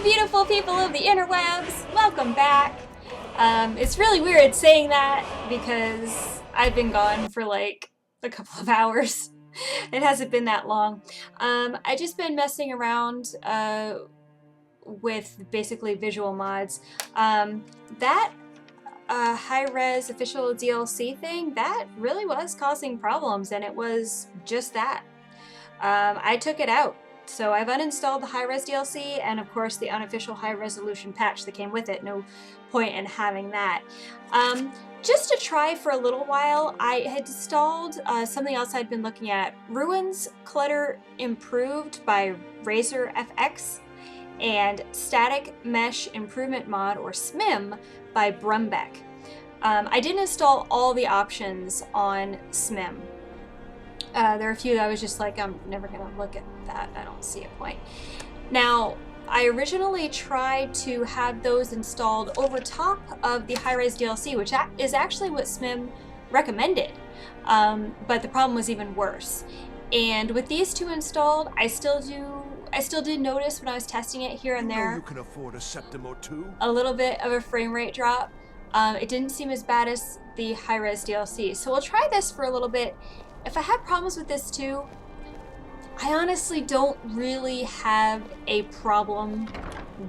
beautiful people of the interwebs, welcome back. It's really weird saying that because I've been gone for like a couple of hours. It hasn't been that long. I just been messing around with basically visual mods. That high-res official DLC thing, that really was causing problems, and it was just that. I took it out. So I've uninstalled the high-res DLC and of course the unofficial high-resolution patch that came with it. No point in having that. Just to try for a little while, I had installed something else I'd been looking at. Ruins Clutter Improved by raiserfx and Static Mesh Improvement Mod, or SMIM, by Brumbek. I didn't install all the options on SMIM. There are a few that I was just like, I'm never going to look at that. I don't see a point. Now, I originally tried to have those installed over top of the high-res DLC, which is actually what SMIM recommended. But the problem was even worse. And with these two installed, I still did notice when I was testing it here and there, you can afford a septim or two. A little bit of a frame rate drop. It didn't seem as bad as the high-res DLC. So we'll try this for a little bit. If I had problems with this too, I honestly don't really have a problem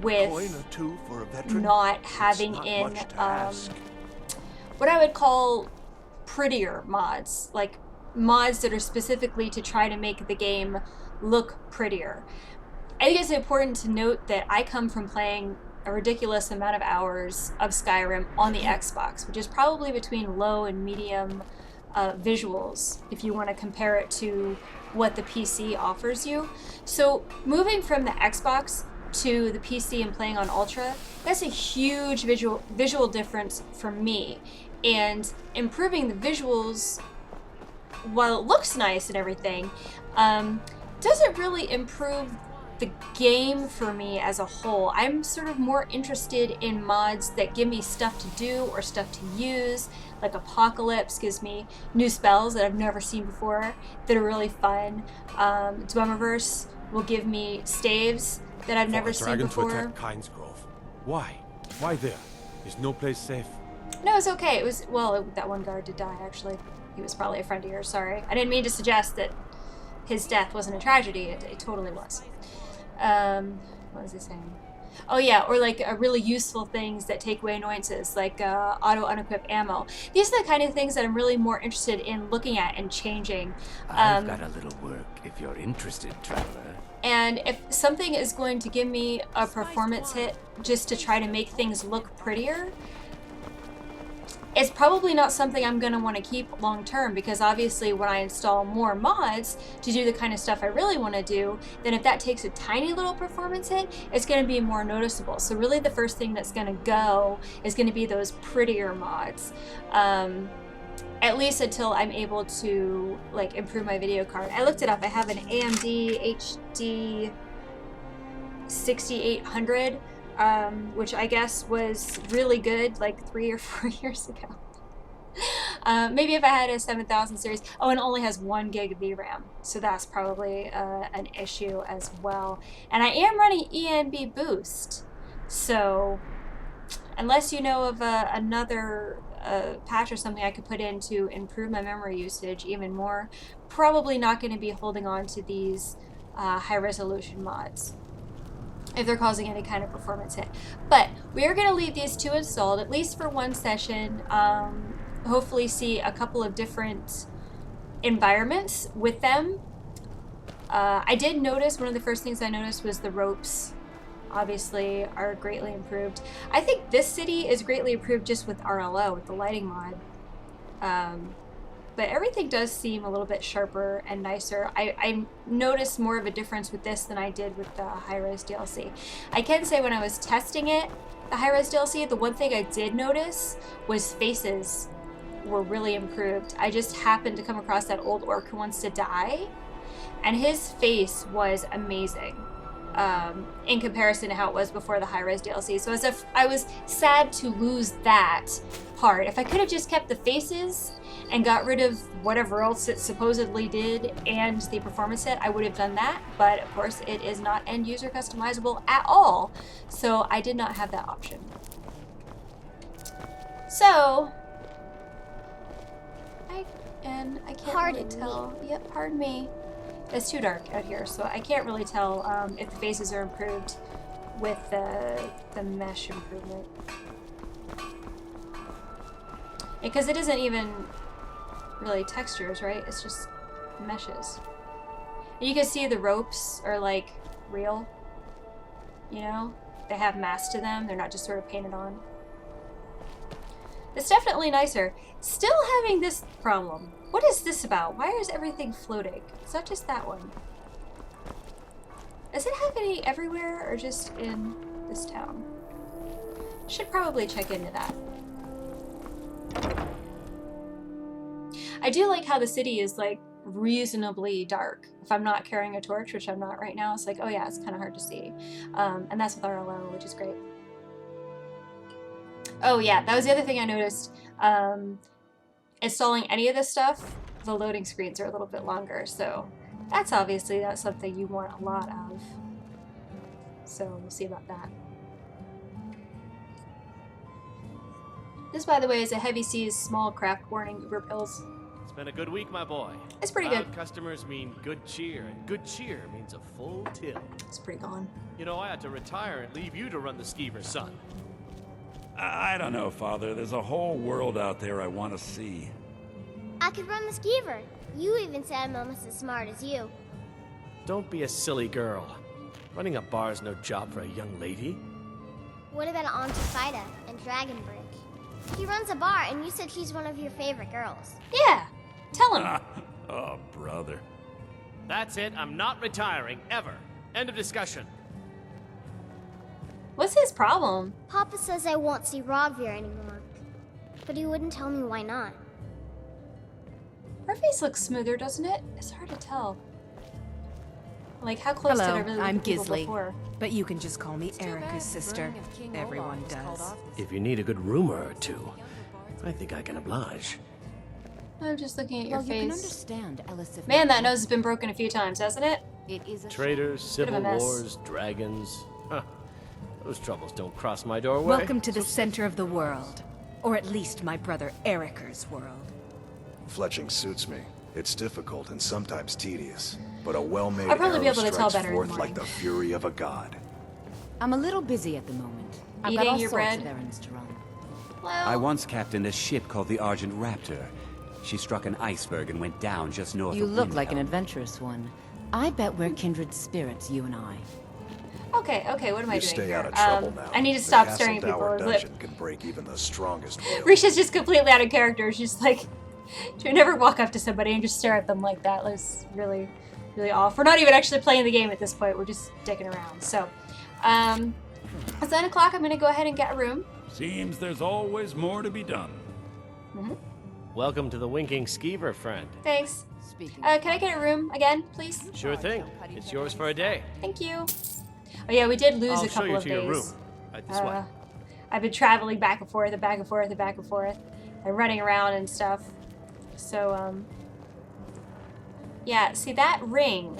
with not having in what I would call prettier mods, like mods that are specifically to try to make the game look prettier. I think it's important to note that I come from playing a ridiculous amount of hours of Skyrim on the Xbox, which is probably between low and medium visuals if you want to compare it to what the PC offers you. So moving from the Xbox to the PC and playing on Ultra, that's a huge visual difference for me. And improving the visuals, while it looks nice and everything, doesn't really improve the game for me as a whole. I'm sort of more interested in mods that give me stuff to do or stuff to use. Like Apocalypse gives me new spells that I've never seen before that are really fun. Dwemerverse will give me staves that I've never seen before. To attack Kinesgrove. Why? Why there? Is no place safe? No, it's okay. It was, well, that one guard did die, actually. He was probably a friend of yours, sorry. I didn't mean to suggest that his death wasn't a tragedy. It totally was. What was I saying? Oh yeah, or like really useful things that take away annoyances, like auto unequip ammo. These are the kind of things that I'm really more interested in looking at and changing. I've got a little work if you're interested, traveler. And if something is going to give me a performance hit just to try to make things look prettier, it's probably not something I'm going to want to keep long term, because obviously when I install more mods to do the kind of stuff I really want to do, then if that takes a tiny little performance hit, it's going to be more noticeable. So really the first thing that's going to go is going to be those prettier mods. At least until I'm able to like improve my video card. I looked it up. I have an AMD HD 6800. Which I guess was really good like 3 or 4 years ago. Maybe if I had a 7000 series. Oh, and it only has 1 gig of VRAM, so that's probably an issue as well. And I am running ENBoost, so unless you know of another patch or something I could put in to improve my memory usage even more, probably not going to be holding on to these high resolution mods if they're causing any kind of performance hit. But we are going to leave these two installed, at least for one session. Hopefully see a couple of different environments with them. I did notice, one of the first things I noticed was the ropes obviously are greatly improved. I think this city is greatly improved just with RLO, with the lighting mod. But everything does seem a little bit sharper and nicer. I noticed more of a difference with this than I did with the high-res DLC. I can say when I was testing it, the high-res DLC, the one thing I did notice was faces were really improved. I just happened to come across that old orc who wants to die, and his face was amazing in comparison to how it was before the high-res DLC. So I was sad to lose that part. If I could have just kept the faces and got rid of whatever else it supposedly did and the performance set, I would have done that. But of course, it is not end user customizable at all, so I did not have that option. So I can't really tell. Yep, pardon me. It's too dark out here, so I can't really tell if the faces are improved with the mesh improvement. Because it isn't even really textures, right? It's just meshes. And you can see the ropes are like real, you know? They have mass to them, they're not just sort of painted on. It's definitely nicer. Still having this problem. What is this about? Why is everything floating? It's not just that one. Does it have any everywhere or just in this town? Should probably check into that. I do like how the city is like reasonably dark. If I'm not carrying a torch, which I'm not right now, it's like, oh yeah, it's kind of hard to see. And that's with RLO, which is great. Oh yeah, that was the other thing I noticed. Installing any of this stuff, the loading screens are a little bit longer, so that's obviously not something you want a lot of. So we'll see about that. This, by the way, is a Heavy Seas small craft warning Uber pills. It's been a good week, my boy. It's pretty Loud good. Customers mean good cheer, and good cheer means a full till. It's pretty gone. You know, I had to retire and leave you to run the skeever, son. I don't know, Father. There's a whole world out there I want to see. I could run the skeever. You even said I'm almost as smart as you. Don't be a silly girl. Running a bar is no job for a young lady. What about Auntie Fida and Dragonbridge? He runs a bar, and you said she's one of your favorite girls. Yeah, tell him. Oh, brother. That's it. I'm not retiring, ever. End of discussion. What's his problem? Papa says I won't see Rogvir anymore. But he wouldn't tell me why not. Her face looks smoother, doesn't it? It's hard to tell. Like, how close did I really look I'm at people Gisli, before? but you can just call me Erica's sister. Everyone does. If you need a good rumor or two, I think I can oblige. I'm just looking at your Well, you can face. understand, Ellis. Man, that nose has been broken a few times, hasn't it? It is a Traitors, Bit of a civil mess. wars, dragons. Huh. Those troubles don't cross my doorway. Welcome to the center of the world. Or at least my brother Erica's world. Fletching suits me. It's difficult and sometimes tedious, but a well-made I'll probably be arrow able to tell strikes better in the forth like morning. the fury of a god. I'm a little busy at the moment. I've got Eating all your sorts bread? of errands to run. Well, I once captained a ship called the Argent Raptor. She struck an iceberg and went down just north You of look like an Windhelm. adventurous one. I bet we're kindred spirits, you and I. okay, what am I You doing stay here? out of trouble now. I need to The stop Castle staring at people. Tower Like, dungeon can break even the strongest will. Risha's just completely out of character. She's like, she would never walk up to somebody and just stare at them like that. It's really, really off. We're not even actually playing the game at this point. We're just dicking around. So, it's 9 o'clock. I'm going to go ahead and get a room. Seems there's always more to be done. Welcome to the Winking Skeever, friend. Thanks. Speaking Can I get a room again, please? Sure thing. It's yours for a day. Thank you. Oh yeah, we did lose I'll a show couple you of to days. your room. Right this way. I've been traveling back and forth and back and forth and back and forth and running around and stuff. So, yeah, see that ring,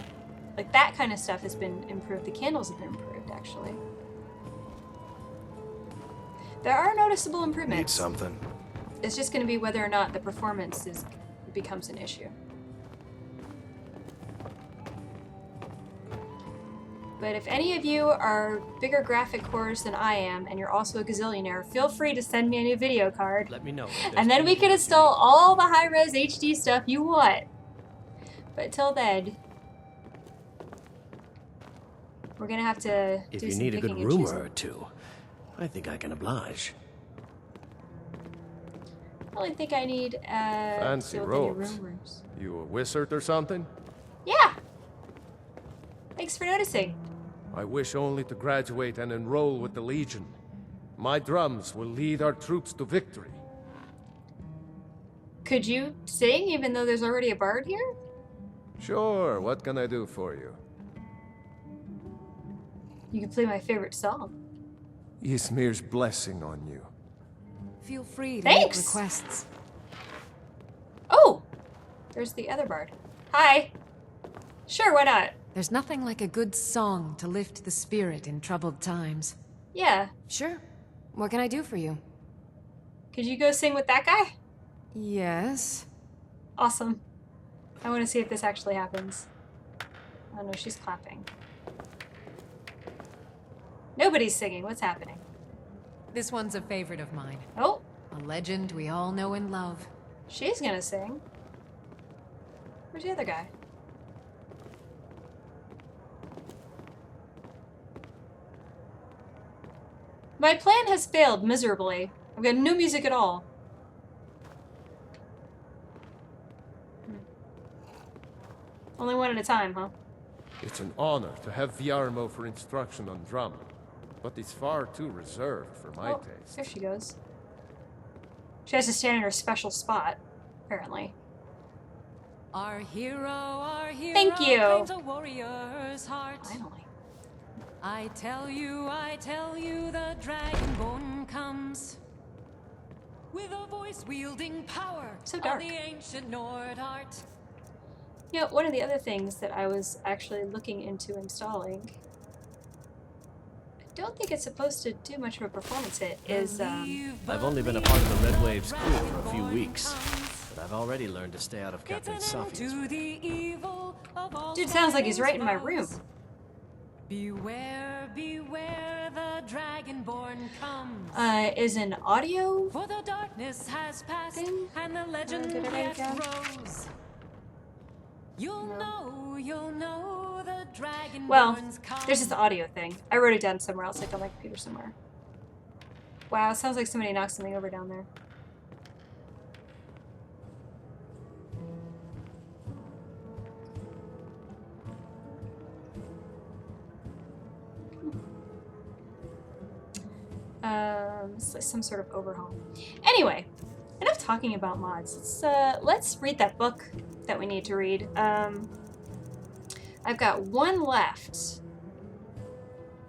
like that kind of stuff has been improved. The candles have been improved, actually. There are noticeable Need improvements. something? It's just going to be whether or not the performance becomes an issue. But if any of you are bigger graphic cores than I am, and you're also a gazillionaire, feel free to send me a new video card. Let me know. if there's And then we anything can else you install all the high-res HD stuff you want. But till then, we're gonna have to need. If do you some need a good picking and rumor choosing. or two, I think I can oblige. I only think I need Fancy to build any robes. rumors. You a wizard or something? Yeah. Thanks for noticing. I wish only to graduate and enroll with the Legion. My drums will lead our troops to victory. Could you sing even though there's already a bard here? Sure, what can I do for you? You can play my favorite song. Ysmir's blessing on you. Feel free to Thanks. make requests. There's the other bard. Hi! Sure, why not? There's nothing like a good song to lift the spirit in troubled times. Yeah. Sure. What can I do for you? Could you go sing with that guy? Yes. Awesome. I want to see if this actually happens. Oh no, she's clapping. Nobody's singing. What's happening? This one's a favorite of mine. Oh, A legend we all know and love. she's gonna sing. Where's the other guy? My plan has failed miserably. I've got no music at all. Only one at a time, huh? It's an honor to have Viarmo for instruction on drum, but it's far too reserved for my taste. There she goes. She has to stand in her special spot, apparently. Our hero, Thank you. claims a warrior's heart. Finally. I tell you, the Dragonborn comes with a voice wielding power So of dark. the ancient Nord art. You know, one of the other things that I was actually looking into installing, I don't think it's supposed to do much of a performance hit, is, I've only been a part of the Red Wave's crew for a few weeks, but I've already learned to stay out of Captain Safia's way. dude sounds like he's right in my room. Beware, beware, the Dragonborn comes. Is an audio For the darkness has passed, thing? and the legend Did I write it yet down? grows. You'll know the Dragonborn's Well, come. there's this audio thing. I wrote it down somewhere else, like on my computer somewhere. Wow, it sounds like somebody knocked something over down there. It's like some sort of overhaul. Anyway, enough talking about mods. Let's read that book that we need to read. I've got one left.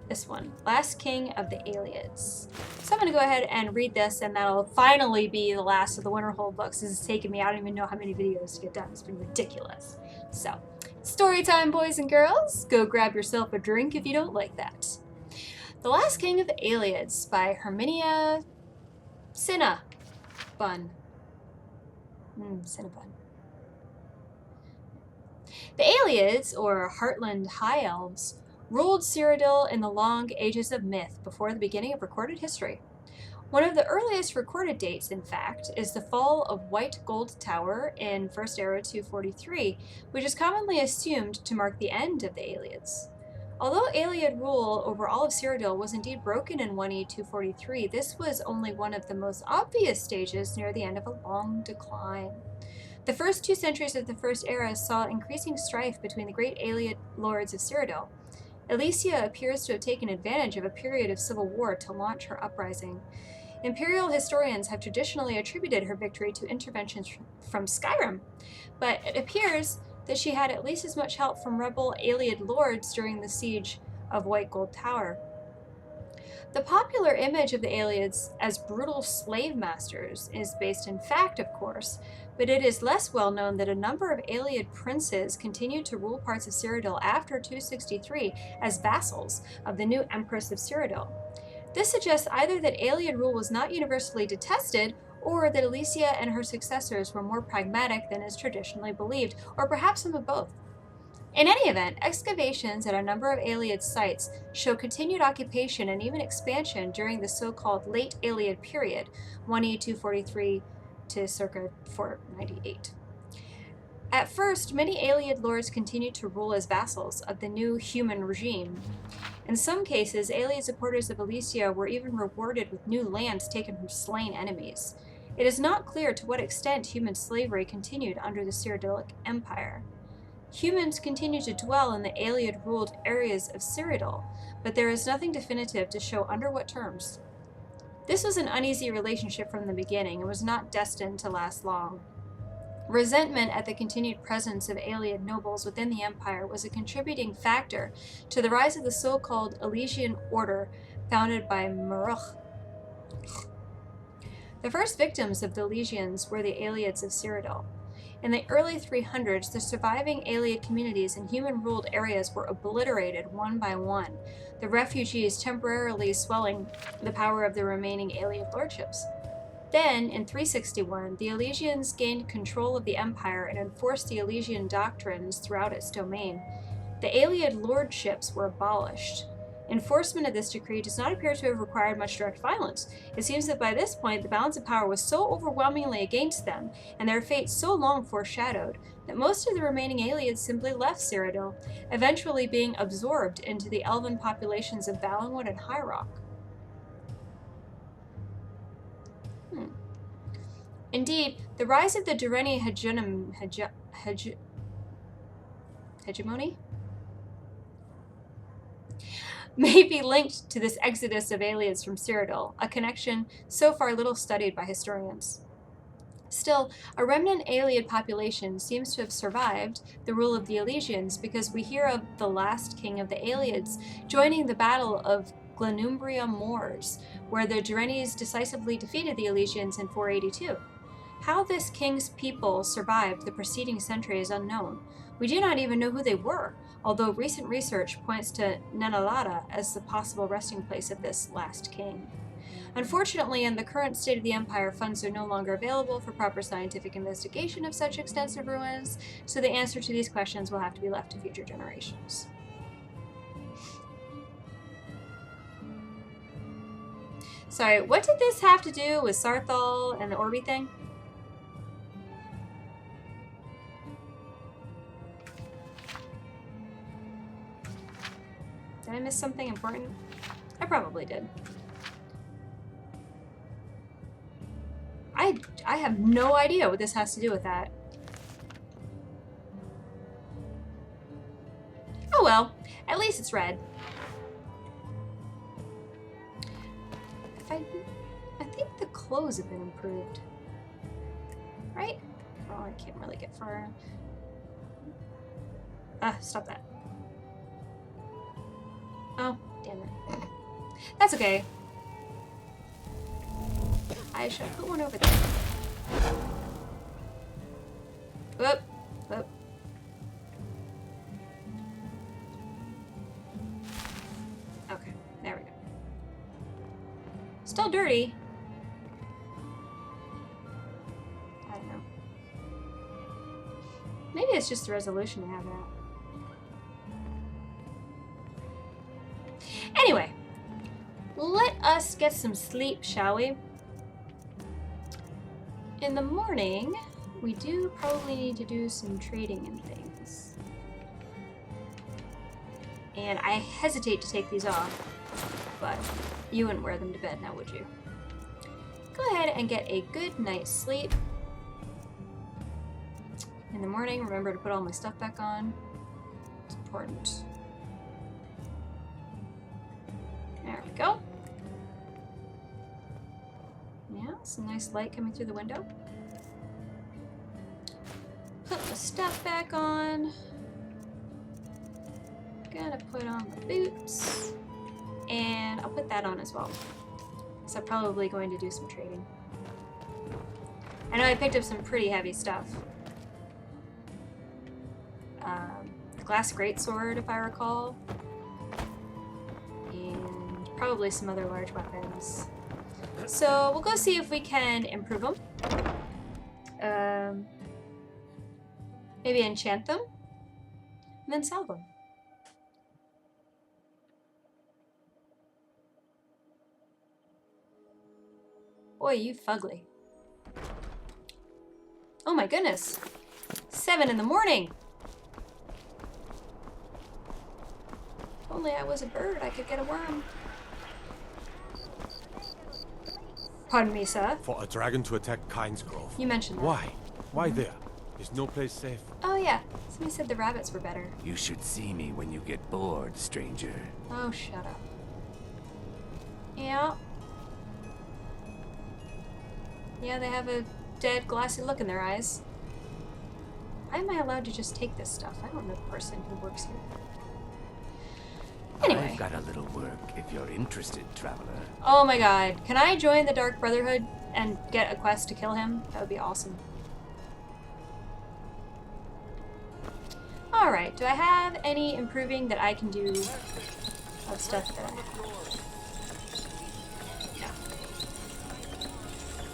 This one, Last King of the Aliads. So I'm going to go ahead and read this, and that'll finally be the last of the Winterhold books. This has taken me, I don't even know how many videos to get done. It's been ridiculous. So, story time, boys and girls. Go grab yourself a drink if you don't like that. The Last King of the Aliads by Herminia Cinnabon. Cinnabon. The Aliads, or Heartland High Elves, ruled Cyrodiil in the long ages of myth before the beginning of recorded history. One of the earliest recorded dates, in fact, is the fall of White Gold Tower in First Era 243, which is commonly assumed to mark the end of the Aliads. Although Aliad rule over all of Cyrodiil was indeed broken in 1E 243, this was only one of the most obvious stages near the end of a long decline. The first 2 centuries of the First Era saw increasing strife between the great Aliad lords of Cyrodiil. Elysia appears to have taken advantage of a period of civil war to launch her uprising. Imperial historians have traditionally attributed her victory to interventions from Skyrim, but it appears that she had at least as much help from rebel Aliad lords during the siege of White Gold Tower. The popular image of the Aliads as brutal slave masters is based in fact, of course, but it is less well known that a number of Aliad princes continued to rule parts of Cyrodiil after 263 as vassals of the new Empress of Cyrodiil. This suggests either that Aliad rule was not universally detested, or that Elysia and her successors were more pragmatic than is traditionally believed, or perhaps some of both. In any event, excavations at a number of Aliad sites show continued occupation and even expansion during the so-called Late Aliad period, 1E 243 to circa 498. At first, many Aliad lords continued to rule as vassals of the new human regime. In some cases, Aliad supporters of Elysia were even rewarded with new lands taken from slain enemies. It is not clear to what extent human slavery continued under the Cyrodiilic Empire. Humans continued to dwell in the Aliad-ruled areas of Cyrodiil, but there is nothing definitive to show under what terms. This was an uneasy relationship from the beginning and was not destined to last long. Resentment at the continued presence of Aliad nobles within the Empire was a contributing factor to the rise of the so-called Elysian Order founded by Muruch. The first victims of the Elysians were the Aliads of Cyrodiil. In the early 300s, the surviving Ayleid communities in human-ruled areas were obliterated one by one, the refugees temporarily swelling the power of the remaining Ayleid lordships. Then, in 361, the Elysians gained control of the empire and enforced the Elysian doctrines throughout its domain. The Ayleid lordships were abolished. Enforcement of this decree does not appear to have required much direct violence. It seems that by this point, the balance of power was so overwhelmingly against them, and their fate so long foreshadowed, that most of the remaining Ayleids simply left Cyrodiil, eventually being absorbed into the elven populations of Valenwood and High Rock. Indeed, the rise of the Durrani hegemony may be linked to this exodus of Ayleids from Cyrodiil, a connection so far little studied by historians. Still, a remnant Ayleid population seems to have survived the rule of the Elysians because we hear of the last king of the Ayleids joining the Battle of Glenumbria Moors, where the Durranis decisively defeated the Elysians in 482. How this king's people survived the preceding century is unknown. We do not even know who they were, although recent research points to Nenalada as the possible resting place of this last king. Unfortunately, in the current state of the Empire, funds are no longer available for proper scientific investigation of such extensive ruins, so the answer to these questions will have to be left to future generations. Sorry, what did this have to do with Sarthal and the Orby thing? Did I miss something important? I probably did. I have no idea what this has to do with that. Oh well, at least it's red. I think the clothes have been improved. Right? Oh, I can't really get far. Stop that. Oh, damn it. That's okay. I should put one over there. Whoop. Whoop. Okay, there we go. Still dirty. I don't know. Maybe it's just the resolution I have it at. Anyway, let us get some sleep, shall we? In the morning, we do probably need to do some trading and things. And I hesitate to take these off, but you wouldn't wear them to bed now, would you? Go ahead and get a good night's sleep. In the morning, remember to put all my stuff back on. It's important. There we go. Yeah, some nice light coming through the window. Put the stuff back on. Gonna put on the boots. And I'll put that on as well. So I'm probably going to do some trading. I know I picked up some pretty heavy stuff. The glass greatsword, if I recall. And probably some other large weapons. So we'll go see if we can improve them. Maybe enchant them. And then sell them. Boy, you fugly. Oh my goodness. 7 in the morning. If only I was a bird, I could get a worm. Pardon me, sir. For a dragon to attack Kyne's Grove. You mentioned that. Why? Why there? Is no place safe? Oh yeah, somebody said the rabbits were better. You should see me when you get bored, stranger. Oh, shut up. Yeah. Yeah, they have a dead, glassy look in their eyes. Why am I allowed to just take this stuff? I don't know the person who works here. Anyway. I've got a little work if you're interested, traveler. Oh my god. Can I join the Dark Brotherhood and get a quest to kill him? That would be awesome. Alright, do I have any improving that I can do of stuff that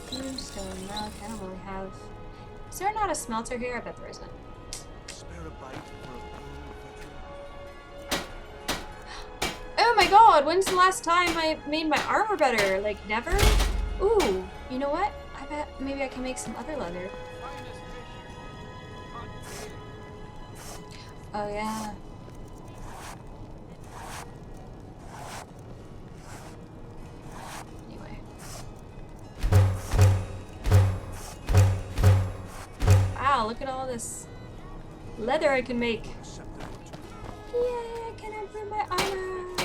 Brimstone, no, I don't really have. Is there not a smelter here? I bet there isn't. Oh my god, when's the last time I made my armor better? Like, never? Ooh, you know what? I bet maybe I can make some other leather. Oh yeah. Anyway. Wow, look at all this leather I can make. Yeah, can I improve my armor?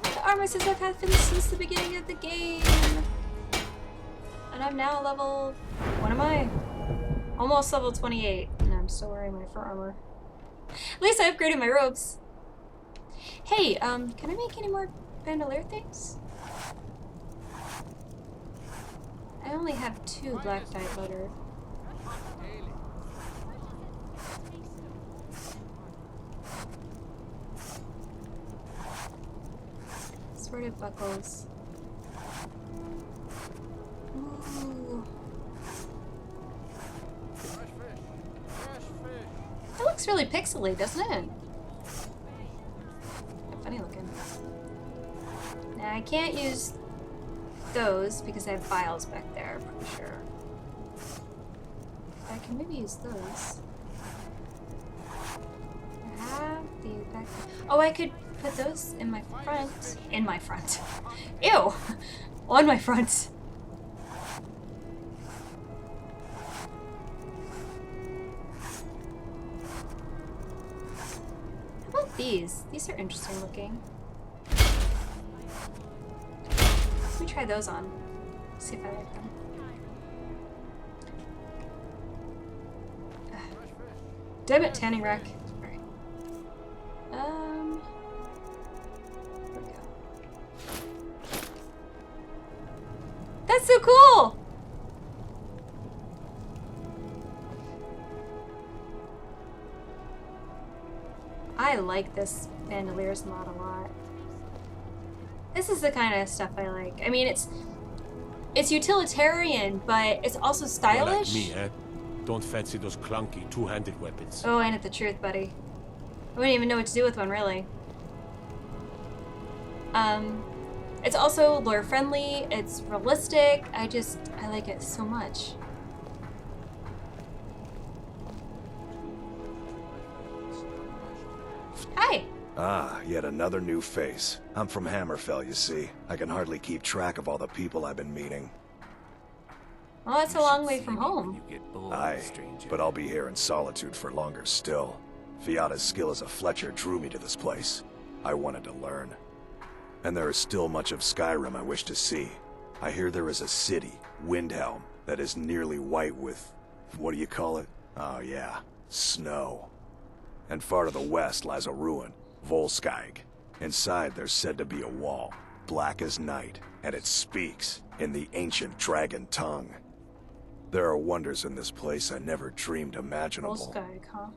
The armor says I've had this since the beginning of the game. And I'm now level... What am I? Almost level 28. And I'm still wearing my fur armor. At least I upgraded my robes. Hey, can I make any more bandolier things? I only have 2 black dye leather. Sorted buckles. Ooh. That looks really pixely, doesn't it? Funny looking. Now I can't use those because I have files back there, I'm pretty sure. I can maybe use those. I have the back. Oh, I could put those in my front. In my front. Ew! On my front. How about these? These are interesting looking. Let me try those on. See if I like them. Damn it, tanning rack. Alright. There we go. That's so cool! I like this Bandolier's mod a lot. This is the kind of stuff I like. I mean, it's utilitarian, but it's also stylish. You're like me, eh? Don't fancy those clunky two-handed weapons. Oh, ain't it the truth, buddy? I wouldn't even know what to do with one, really. It's also lore-friendly, it's realistic, I like it so much. Hi! Ah, yet another new face. I'm from Hammerfell, you see. I can hardly keep track of all the people I've been meeting. Well, that's a long way from home. Aye, but I'll be here in Solitude for longer still. Fiata's skill as a Fletcher drew me to this place. I wanted to learn. And there is still much of Skyrim I wish to see. I hear there is a city, Windhelm, that is nearly white with... what do you call it? Oh yeah, snow. And far to the west lies a ruin, Volskag. Inside there's said to be a wall, black as night, and it speaks in the ancient dragon tongue. There are wonders in this place I never dreamed imaginable. Volskag, huh?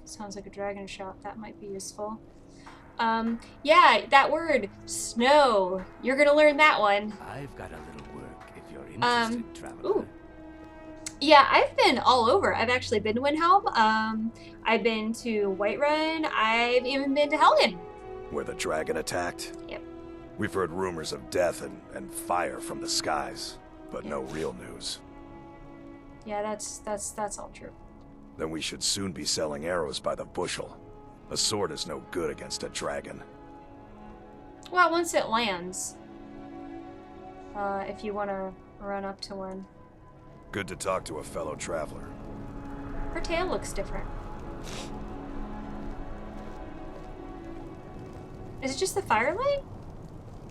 Sounds like a dragon shop. That might be useful. Yeah, that word, snow. You're gonna learn that one. I've got a little work if you're interested, traveler. Ooh. Yeah, I've been all over. I've actually been to Windhelm. I've been to Whiterun. I've even been to Helgen. Where the dragon attacked? Yep. We've heard rumors of death and fire from the skies, but no real news. Yeah, that's all true. Then we should soon be selling arrows by the bushel. A sword is no good against a dragon. Well, once it lands. If you want to run up to one. Good to talk to a fellow traveler. Her tail looks different. Is it just the firelight?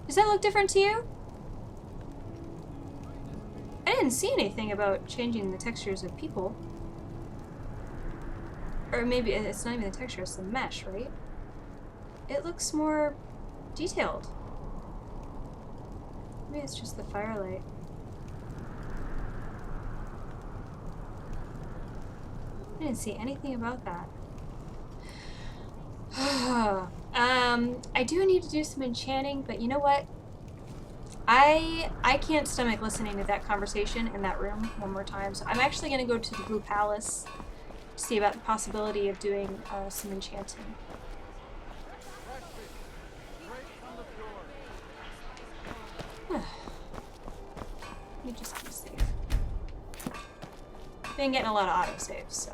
Does that look different to you? I didn't see anything about changing the textures of people. Or maybe it's not even the texture, it's the mesh, right? It looks more detailed. Maybe it's just the firelight. I didn't see anything about that. I do need to do some enchanting, but you know what? I can't stomach listening to that conversation in that room one more time, so I'm actually going to go to the Blue Palace to see about the possibility of doing some enchanting. Let me just keep safe. Been getting a lot of autosaves, so.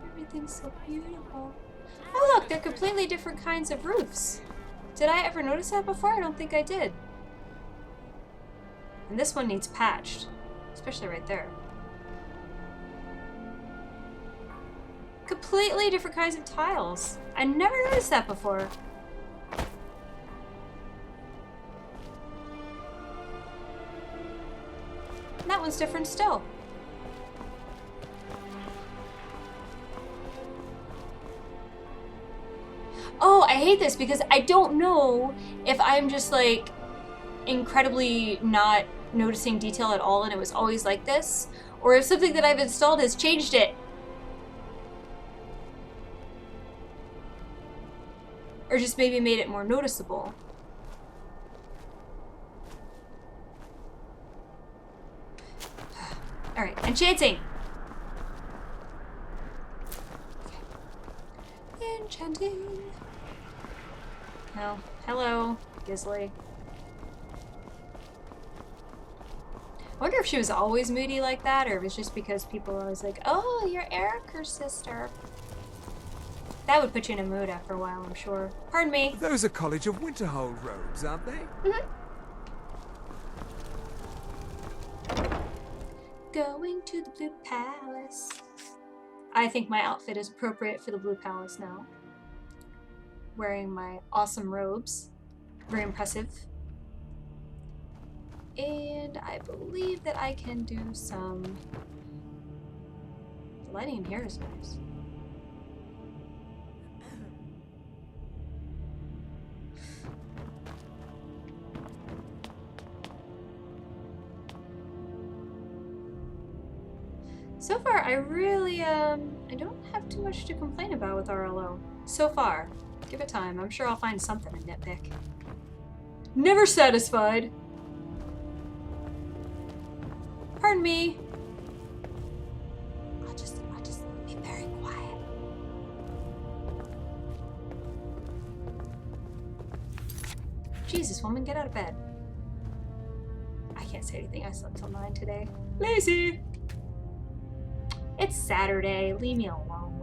Everything's so beautiful. Oh look, they're completely different kinds of roofs. Did I ever notice that before? I don't think I did. And this one needs patched, especially right there. Completely different kinds of tiles. I never noticed that before. And that one's different still. Oh, I hate this because I don't know if I'm just like incredibly not noticing detail at all and it was always like this, or if something that I've installed has changed it. Or just maybe made it more noticeable. Alright, enchanting! Okay. Enchanting. No. Hello, Gisley. I wonder if she was always moody like that, or if it's just because people are always like, oh, you're Erica's sister. That would put you in a mood after a while, I'm sure. Pardon me. Those are College of Winterhold robes, aren't they? Going to the Blue Palace. I think my outfit is appropriate for the Blue Palace now. Wearing my awesome robes. Very impressive. And I believe that I can do some... The lighting in here is nice. So far, I really, I don't have too much to complain about with RLO. So far. Give it time. I'm sure I'll find something to nitpick. Never satisfied. Pardon me. I'll just be very quiet. Jesus, woman, get out of bed. I can't say anything. I slept till 9 today. Lazy. It's Saturday. Leave me alone.